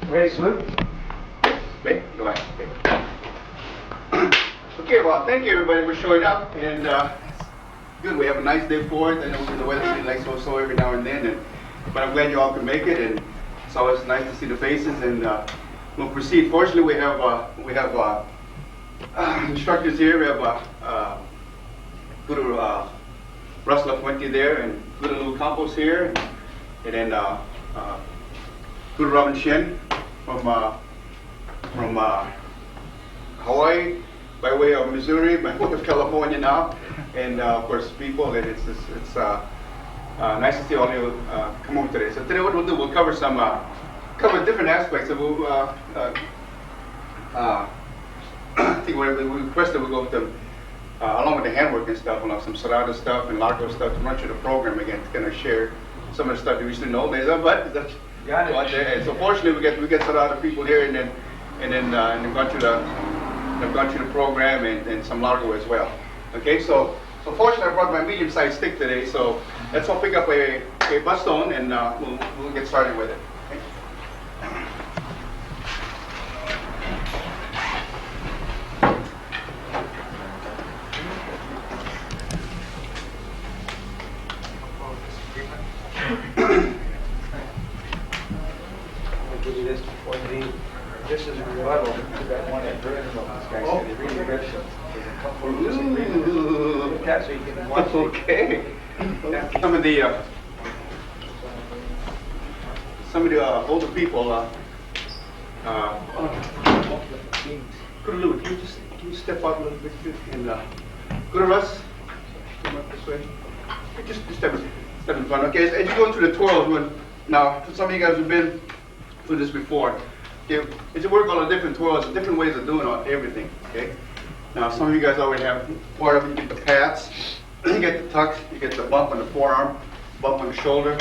Ready, salute? Okay, go ahead. Okay, well, thank you everybody for showing up, and good. We have a nice day for it. I know the weather's been like so every now and then, but I'm glad you all can make it, and it's always nice to see the faces. And we'll proceed. Fortunately, we have instructors here. We have Guro Russell Fuente there, and Guro Campos here, and then Guro Robin Shen from Hawaii, by way of Missouri, by way of California now, and of course people. And it's nice to see all of you come over today. So today what we'll do, we'll cover cover different aspects of. I think we requested we go with them along with the handwork and stuff, along some Serrata stuff and Largo stuff to run through the program again to kind of share some of the stuff that we used to know later. But that's and so fortunately we get Serrata people here, and then gone through the program and some Largo as well. Okay, so fortunately I brought my medium-sized stick today, so let's all pick up a bastone and we'll get started with it. Okay? I'll give you this before you leave. This is a rebuttal to that one at Burnham. This guy said he really read some. There's a couple of disagreements. Look at that so you can watch it. Okay. Some of the older people. Guro, can you step out a little bit and Guro Russ, come up this way. Just step in front. Okay, as you go into the twirls, now some of you guys have been through this before. Okay, as you work on the different twirls, different ways of doing everything. Okay. Now some of you guys already have part of it. You get the pats, you get the tucks, you get the bump on the forearm, bump on the shoulder,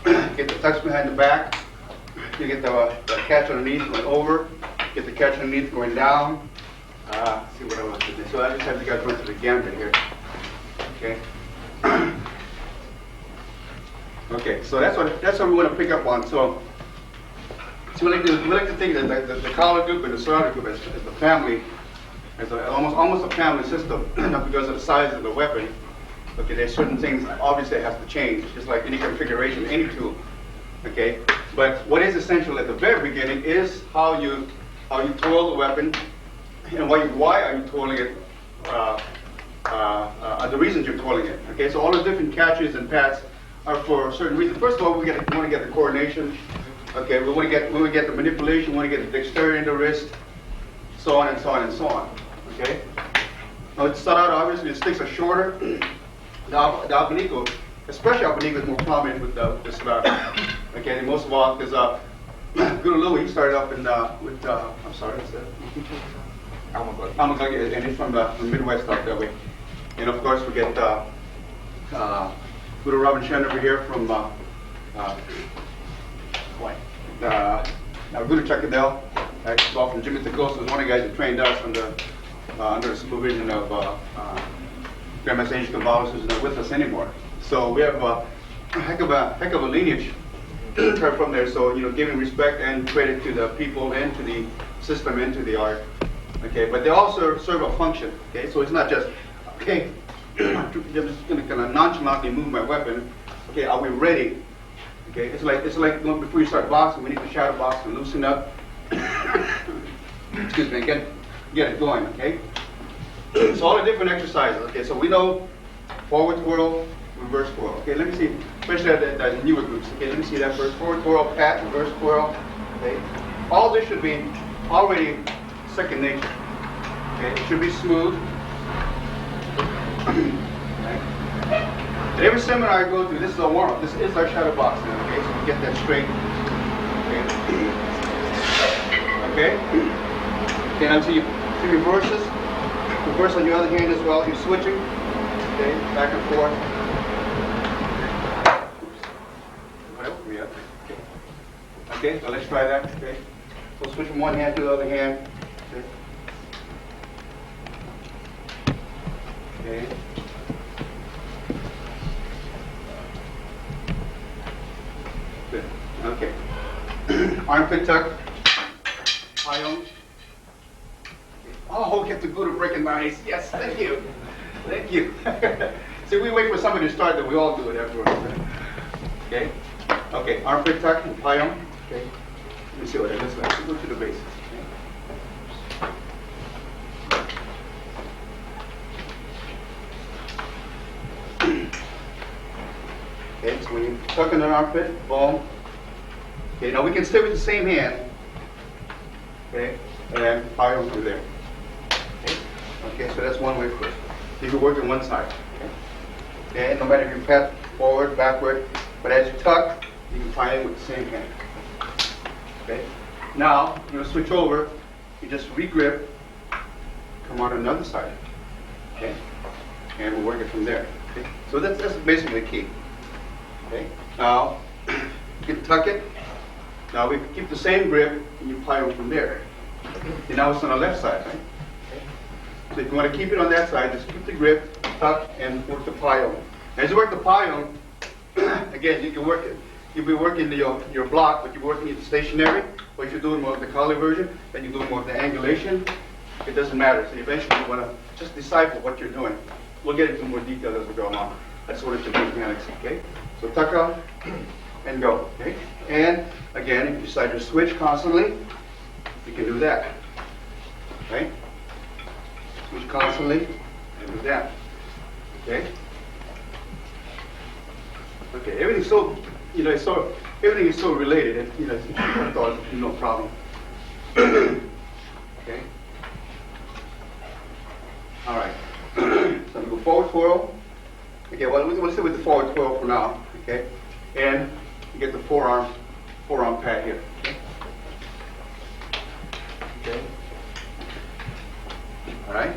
you get the tucks behind the back, you get the catch underneath going over, get the catch underneath going down. Let's see what I want to do. So I just have you guys run through the gambit here. Okay. Okay, so that's what we want to pick up on. So we like to think that the collar group and the Serrata group as the family, as almost a family system, not because of the size of the weapon. Okay, there's certain things obviously that has to change, just like any configuration, any tool. Okay, but what is essential at the very beginning is how you twirl the weapon, and why are you twirling it? The reasons you're twirling it. Okay, so all the different catches and pats are for a certain reason. First of all, we want to get the coordination. Okay, we want to get the manipulation. We want to get the dexterity in the wrist, so on and so on and so on. Okay. Now it's start out obviously the sticks are shorter. The abanico, especially abanico, is more prominent with the Serrata. Okay, and most of all because Guro Louis started up in with I'm sorry, what's that? Almagagi, and he's from the Midwest out that way. And of course we get Guro Robin Shen over here from Guro Chakadel. That's all from Jimmy Tacosa, was one of the guys that trained us under the supervision of Grandmaster Angel Gonzalez, who's not with us anymore. So we have a heck of a lineage from there. So giving respect and credit to the people and to the system and to the art. Okay, but they also serve a function. Okay, so it's not just okay. I'm just going to kind of nonchalantly move my weapon. Okay, are we ready? Okay, it's like before you start boxing, we need to shadow box and loosen up. Excuse me, get it going. Okay. So all the different exercises. Okay, so we know forward twirl, reverse twirl. Okay, let me see, especially the newer groups. Okay, let me see that first. Forward twirl, pat, reverse twirl. Okay, all this should be already second nature. Okay, it should be smooth. Okay. At every seminar I go to, this is a warm-up. This is our shadow boxing. Okay, so we get that straight. Okay. Okay, now see reverses. Reverse on your other hand as well. You're switching. Okay, back and forth. Okay, so let's try that. Okay, we'll switch from one hand to the other hand. Okay. Good. Okay. Armpit tuck. Payong. Oh, get the Guro breaking nice. Yes, thank you. Thank you. See, we wait for somebody to start, then we all do it afterwards. Okay? Okay, armpit tuck and Payong. Okay. Let me see what it looks like. Let's go to the basics. Okay, so when you tuck in an armpit, boom. Okay, now we can stay with the same hand. Okay, and Payong through there. Okay, so that's one way first. You can work on one side. Okay, no matter if you pat forward, backward, but as you tuck, you can tie in with the same hand. Okay, now you're going to switch over. You just re-grip, come on another side. Okay, and we'll work it from there. Okay, so that's basically key. Okay, now you can tuck it. Now we keep the same grip, and you apply it from there. And now it's on the left side, right? So if you want to keep it on that side, just keep the grip, tuck, and work the Payong. As you work the Payong, again, you can work it. You'll be working your block, but you're working it stationary. Or if you're doing more of the Kali version, then you're doing more of the angulation. It doesn't matter. So eventually you want to just decipher what you're doing. We'll get into more detail as we go along. That's what it's the mechanics, okay? So tuck out and go, okay? And again, if you decide to switch constantly, you can do that, right? Switch constantly and do that, okay? Okay, everything's so, everything is so related, and, I thought no problem. Okay? All right. So we go forward twirl. Okay, well, we'll stay with the forward twirl for now, okay? And you get the forearm pad here, okay? Okay. All right.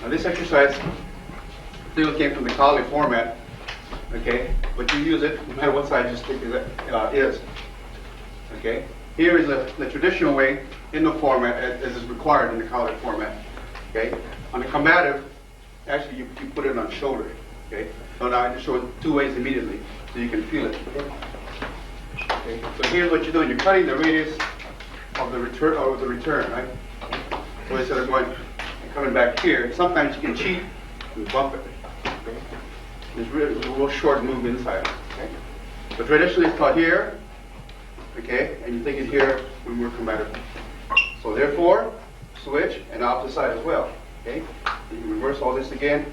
Now this exercise still came from the Kali format, okay? But you use it no matter what side your stick is, okay? Here is the traditional way in the format as is required in the Kali format, okay? On the combative, actually you put it on shoulder, okay? So now I just show it two ways immediately so you can feel it. Okay? So here's what you're doing. You're cutting the radius of the return, right? So instead of going and coming back here, sometimes you can cheat and bump it. Okay? It's a real short move inside. Okay? So traditionally it's called here, okay? And you think it's here when we're combative. So therefore, switch and opposite side as well. Okay? You can reverse all this again.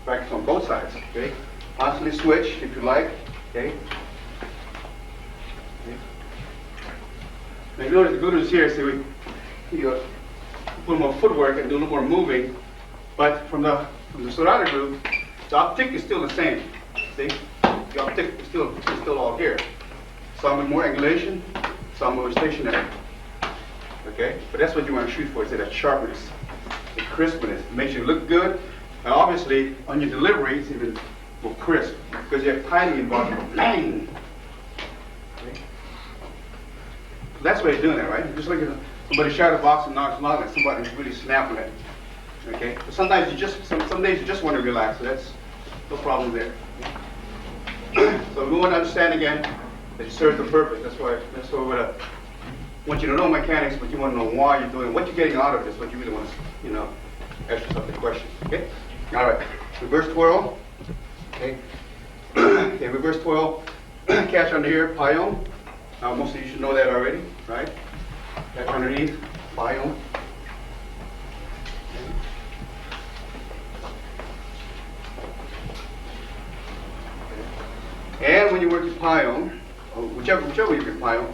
Practice on both sides. Okay? Constantly switch if you like. Okay? Now you notice the Guru's here, so we put more footwork and do a little more moving. But from the Surata group, the uptick is still the same. See? The uptick is still all here. Some with more angulation, some more stationary. Okay? But that's what you want to shoot for, is that sharpness, the crispness. It makes you look good. And obviously, on your delivery, it's even more crisp, because you have timing involved. Bang! Okay? So that's why you're doing that, right? You're just like somebody shadow box and knocks along and somebody's really snapping it. Okay? But sometimes some days you just want to relax, so that's no problem there. So we want to understand again that it serves the purpose. That's why we want you to know mechanics, but you want to know why you're doing it. What you're getting out of this, what you really want to, ask yourself the question. Okay? All right. Reverse twirl. Okay. Okay, reverse twirl. Catch under here, Payong. Now most of you should know that already, right? Catch underneath, Payong. And when you work your Payong, whichever way you get Payong,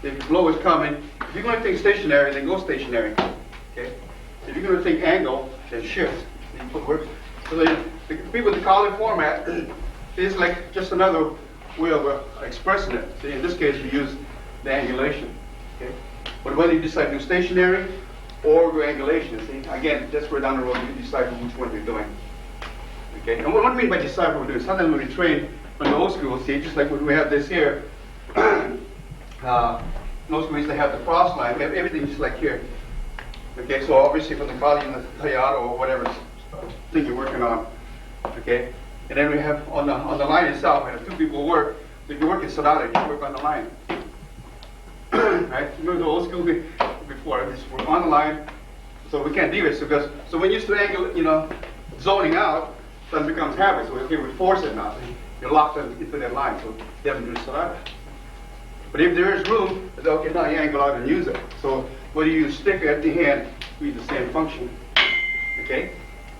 if your blow is coming, if you're going to think stationary, then go stationary. Okay? If you're going to think angle, then shift. Then put work. So the people with the Kali format is like just another way of expressing it. See, in this case, we use the angulation. Okay? But whether you decide to do stationary or do angulation, see, again, just where down the road you decide which one you're doing. Okay? And what do I mean by decide what we're doing? Sometimes when we train on the old school, see, just like when we have this here, most of us used to have the cross line. We have everything just like here. Okay, so obviously from the Kali and the Tayata or whatever thing you're working on. Okay, and then we have on the line itself, and if two people work, if you work in Sonata, you work on the line. right? Remember the old school before, we're on the line, so we can't deviate. So when you used to angle, zoning out, then it becomes habit. So if we force it now, you're locked into that line, so you haven't do saliva. But if there is room, okay, now you angle out and use it. So whether you use stick or empty hand, we use the same function. Okay?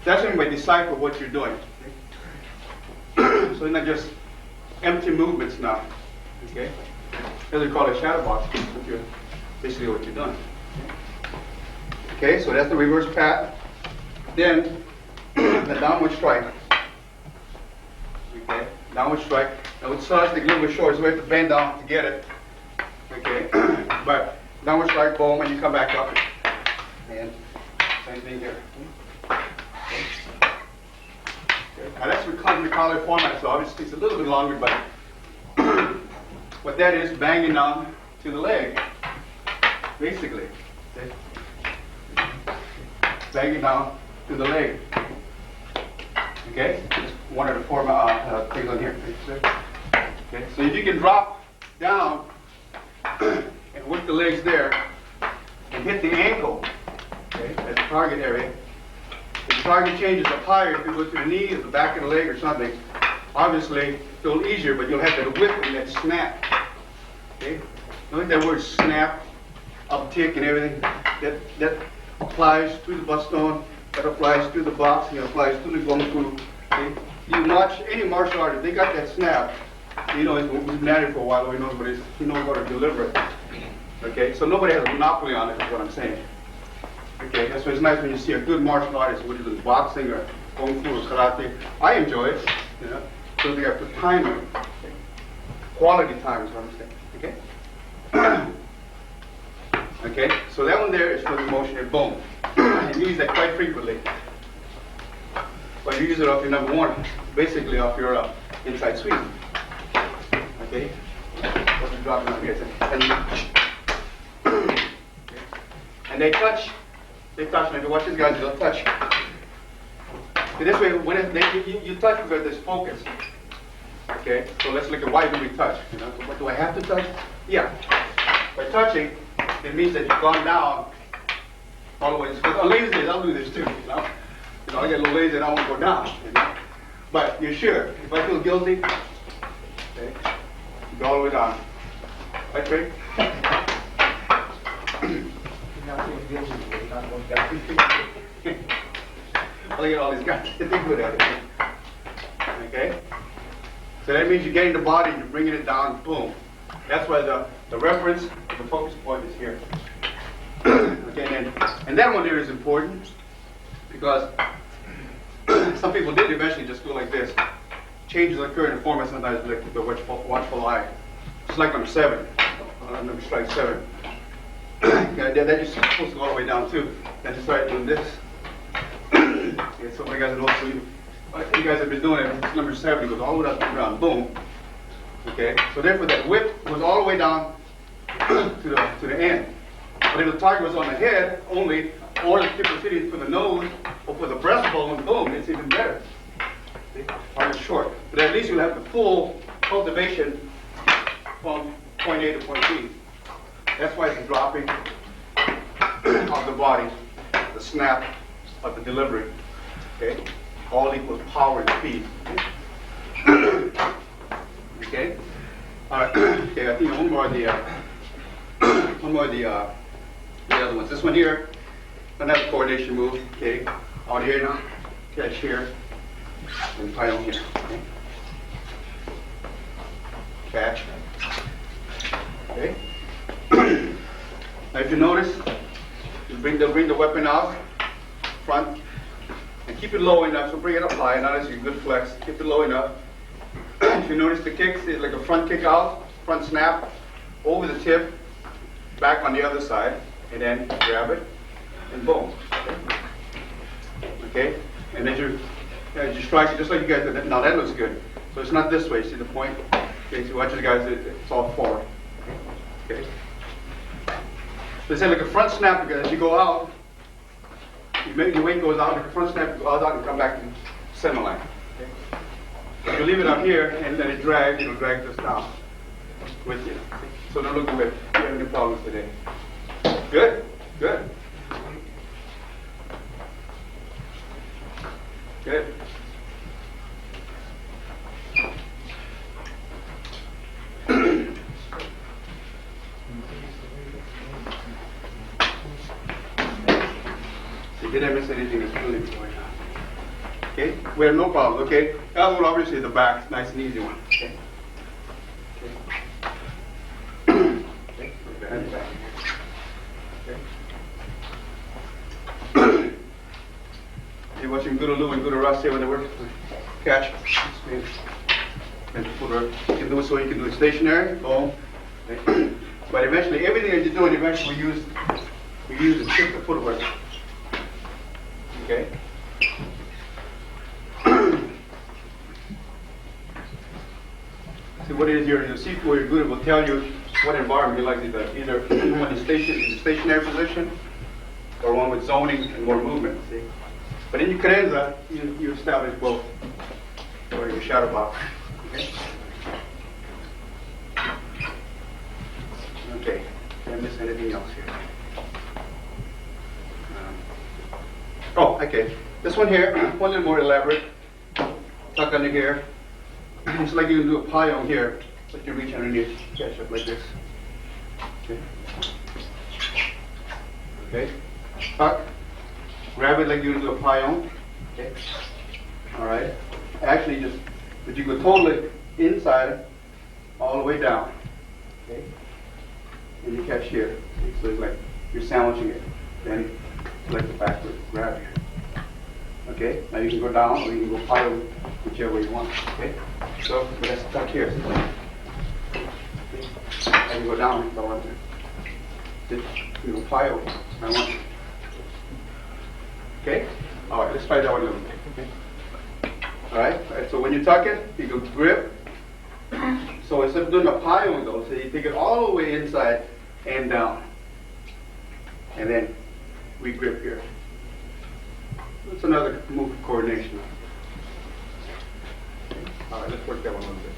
That's when we decipher what you're doing. Okay? So it's not just empty movements now. Okay? As we call it shadow box, basically what you're doing. Okay, so that's the reverse pat. Then the downward strike. Okay, downward strike. Now with such, the little bit short, so we have to bend down to get it. Okay, but downward strike, boom, and you come back up. And same thing here. Okay. Now that's the collar format, so obviously it's a little bit longer, but what that is, banging down to the leg, basically. Okay. Banging down to the leg. Okay, just one of the four things on here. Okay, so if you can drop down and work the legs there and hit the ankle, okay, at the target area. If the target changes up higher, if you go to the knee or the back of the leg or something, obviously it's a little easier, but you'll have that whip and that snap. Okay, look at that word snap, uptick and everything. That applies to the bust stone, that applies to the box, it applies to the gong fu. Okay? You watch any martial artist, they got that snap. He's been at it for a while, he knows how to deliver it. Okay, so nobody has a monopoly on it, is what I'm saying. Okay, that's why it's nice when you see a good martial artist, whether it's boxing or kung fu or karate. I enjoy it, so they have to time it. Okay? Quality time is what I'm saying. Okay? Okay, so that one there is for the motion and boom. You use that quite frequently. But you use it off your number one, basically off your inside sweep. Okay? What's the drop down here? And they touch. And if you watch these guys, they'll touch. Okay, this way, when you touch because there's focus. Okay, so let's look at why do we touch? What do I have to touch? Yeah. By touching, it means that you've gone down all the way. On lazy days, I'll do this too. I get a little lazy and I won't go down. But you're sure. If I feel guilty, okay, you go all the way down. Right, Rick? You're not feeling guilty, but you're not going down. Look at all these guys. They're good at it. Okay? So that means you're getting the body and you're bringing it down, boom. That's why the reference, the focus point is here. Okay, and that one there is important because some people did eventually just go like this. Changes occur in the format sometimes like the watchful eye. It's like number 7, number strike 7. That you're supposed to go all the way down too. Then you start doing this. Okay, so you guys know, so you guys have been doing it. It's number 7, it goes all the way up to the ground, boom. Okay, so therefore that whip goes all the way down to the end. But if the target was on the head only, or the tip of the city for the nose, or for the breastbone, boom, it's even better. See? Or it's short. But at least you'll have the full cultivation from point A to point B. That's why it's the dropping of the body, the snap of the delivery. Okay? All equals power and speed. Okay? All right. Okay, I think one more of the other ones. This one here, another coordination move. Okay, out here now, catch here, and final here. Okay. Catch. Okay. Now, if you notice, they'll bring the weapon out front, and keep it low enough. So bring it up high. Now that's a good flex. Keep it low enough. If you notice the kicks, it's like a front kick out, front snap, over the tip, back on the other side, and then grab it, and boom. Okay? And as you strike it, just like you guys did. Now that looks good. So it's not this way. See the point? Okay, so watch this, guys. It's all forward. Okay? So it's like a front snap because as you go out, your weight goes out, like a front snap goes out and come back to center line. Okay? If you leave it up here and let it drag, it'll drag this down. with you. So don't look away. You have any problems today? Good, good. Good. So did I miss anything that's really going on? Okay, we have no problems, okay? That one obviously the back, nice and easy one, okay? Okay, behind the back. Okay. You're watching Guro Lou and Guro Russ here when they work. Catch. And footwork. You can do it so you can do it stationary, boom. Okay. But eventually, everything that you're doing, eventually we use and shift the footwork. Okay? See what it is your seat where you're good, it will tell you what environment you like to do. Either one in stationary position or one with zoning and more movement. See? But in your cadenza, you establish both. Or your shadow box. Okay? Okay. Did I miss anything else here? Oh, okay. This one here, one little more elaborate. Tuck under here. It's like you can do a pie on here. Like you reach underneath, catch up like this. Okay. Okay. Tuck. Grab it like you can do a pie on. Okay. All right. Actually, but you go totally inside, all the way down. Okay. And you catch here. So it's like you're sandwiching it. Then like the backward grab here. Okay, now you can go down or you can go pile, whichever way you want. Okay, so let's tuck here. Okay. I can go down if I want to. You go pile if I want to. Okay, all right, let's try that one a little bit. Okay. All right, so when you tuck it, you go grip. So instead of doing a pile though, so you take it all the way inside and down. And then we grip here. That's another move of coordination. Okay. All right, let's work that one a little bit.